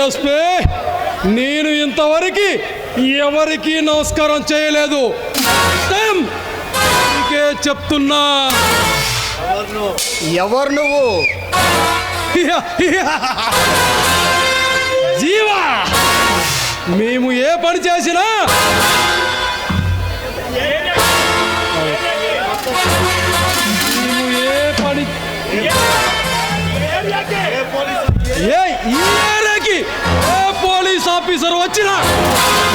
SP, నేను ఇంతవరకు ఎవరికి నమస్కారం చేయలేదు. ఇంకే చెప్తున్నా. ఎవరు నువ్వు? జీవా, మేము ఏ పని చేసినా పోలీస్ ఆఫీసర్ వచ్చినా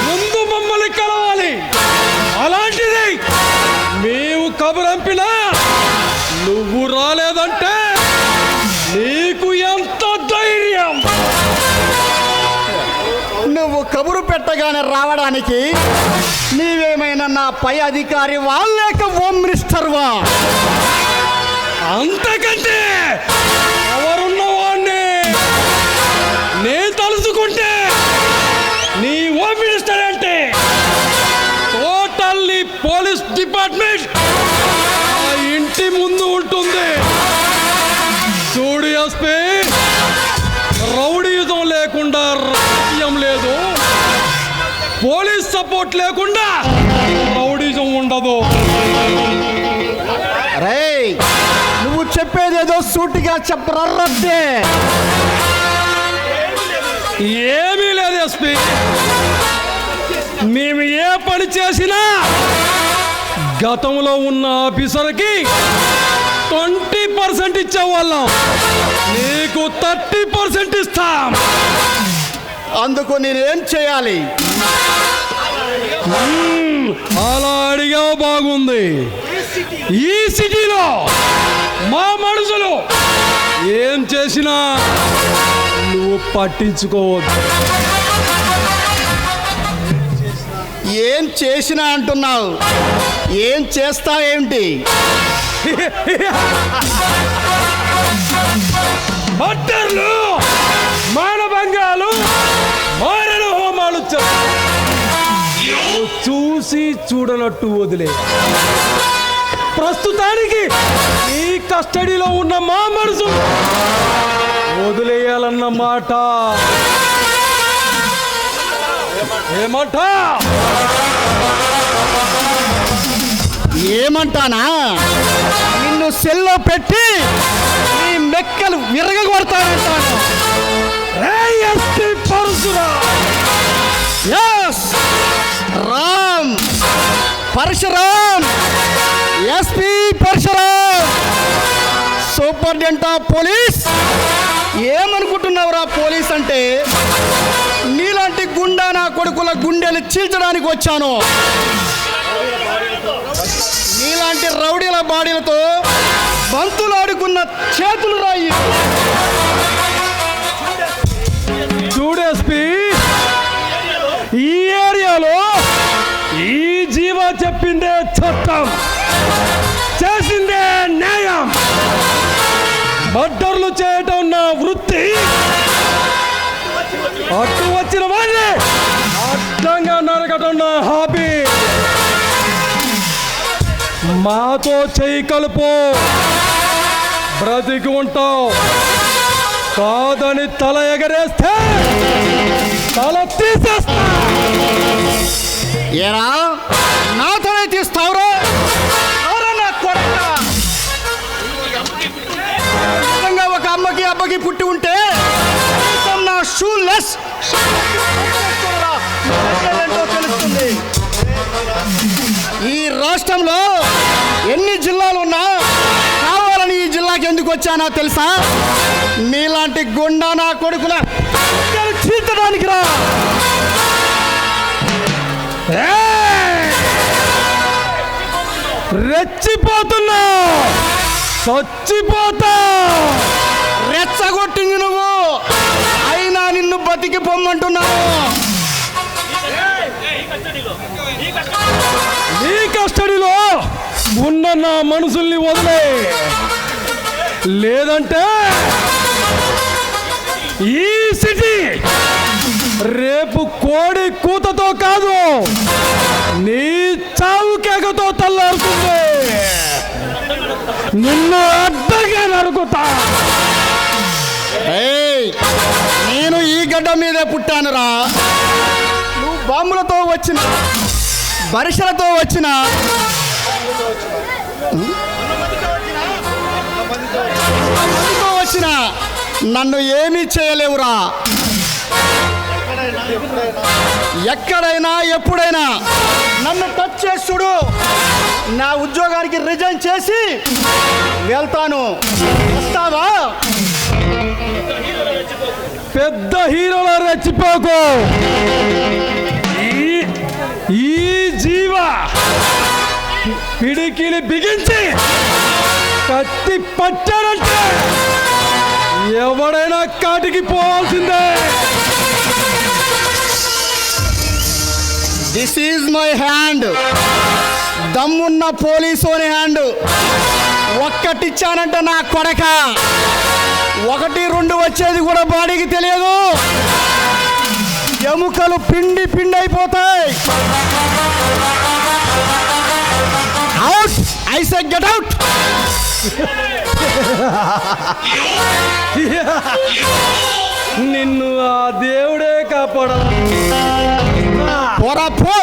ముందు మమ్మల్ని కలవాలి. అలాంటిది మేము కబురంపినా నువ్వు రాలేదంటే నీకు ఎంత ధైర్యం? నువ్వు కబురు పెట్టగానే రావడానికి నీవేమైనా నా పై అధికారి లేక హోమ్ మినిస్టర్వా? అంతకంటే ఎవరున్నవాడిని నేను తలుచుకుంటే నీ హోమ్ మినిస్టర్ అంటే టోటల్లీ పోలీస్ డిపార్ట్మెంట్ ఇంటి ముందు ఉంటుంది. చూడు ఎస్పీ, రౌడీయుధం లేకుండా రాజ్యం లేదు, పోలీస్ సపోర్ట్ లేకుండా రౌడీజం ఉండదు. రేయ్, నువ్వు చెప్పేదేదో సూటిగా చెప్పరద్దే. ఏమీ లేదు ఎస్పీ, మేము ఏ పని చేసినా గతంలో ఉన్న ఆఫీసర్కి 20% ఇచ్చేవాళ్ళం, నీకు 30% ఇస్తాం. అందుకు నేనేం చేయాలి? అలా అడిగావు, బాగుంది. ఈ సిటీలో మా మనుషులు ఏం చేసినా నువ్వు పట్టించుకోవద్దు. ఏం చేసినా అంటున్నావు, ఏం చేస్తావేమిటి? హత్యలు, మానభంగాలు, మారణ హోమాలు చూసి చూడనట్టు వదిలే. ప్రస్తుతానికి ఈ కస్టడీలో ఉన్న మా మనసు వదిలేయాలన్న మాట. ఏమంటానా? నిన్ను సెల్లో పెట్టి నీ మెక్కలు విరగొడతానంటాను. Ram Parashuram, SP Parashuram, superintendent of police. ఏమనుకుంటున్నావురా పోలీస్ అంటే? నీలాంటి గుండా నా కొడుకుల గుండెలు చీల్చడానికి వచ్చాను. నీలాంటి రౌడీల బాడీలతో బంతులాడుకున్న చేతులు రాయి. చూడు ఎస్పీ, ఈ ఏరియాలో ఈ జీవా చెప్పిందే చట్టం, చేసిందే న్యాయం. మర్డర్లు చేయటం నా వృత్తి. అటు వచ్చిన వాళ్ళే అడ్డంగా నరకటం నా హాబీ. మాతో చెయ్యి కలుపు, బ్రతికి ఉంటావు. కాదని తల ఎగరేస్తే తల తీసేస్తా. ఏరా, నాతోనే తీస్తావురా? నిజంగా ఒక అమ్మకి అబ్బకి పుట్టి ఉంటే నా షూలెస్ తెలుస్తుంది. ఈ రాష్ట్రంలో ఎన్ని జిల్లాలు ఉన్నా కావాలని ఈ జిల్లాకి ఎందుకు వచ్చానో తెలుసా? నీలాంటి గుండా నా కొడుకుల చీల్చడానికి రా. రెచ్చిపోతున్నా, చచ్చిపోతా. రెచ్చగొట్టింది నువ్వు, అయినా నిన్ను బతికి పొమ్మంటున్నావు. నీ కస్టడీలో ఉన్న నా మనుషుల్ని వదిలే, లేదంటే ఈ సిటీ రేపు కోడి కూతతో కాదు, నీ చావు కేకతో తల్లారుతుంది. నిన్ను అడ్డగా నరుకుతా. నేను ఈ గడ్డ మీదే పుట్టానురా. నువ్వు బాంబులతో వచ్చిన, బరిసెలతో వచ్చిన, వచ్చిన నన్ను ఏమీ చేయలేవురా. ఎక్కడైనా ఎప్పుడైనా నన్ను టచ్ చేసి చూడు, నా ఉద్యోగానికి రిజైన్ చేసి వెళ్తాను. వస్తావా? పెద్ద హీరోలా రెచ్చిపోకు. ఈ జీవ పిడికిలి బిగించి కత్తి పట్టాడంటే ఎవడైనా కాటికి పోవాల్సిందే. This is my hand. దమ్మున్న పోలీసోని హ్యాండ్. ఒక్కటిచ్చానంటే నా కొడక, 1, 2 వచ్చేది కూడా బాడీకి తెలియదు. ఎముకలు పిండి పిండి అయిపోతాయి. Out, I say get out. నిన్ను ఆ దేవుడే కాపాడాలి. పోరా పో.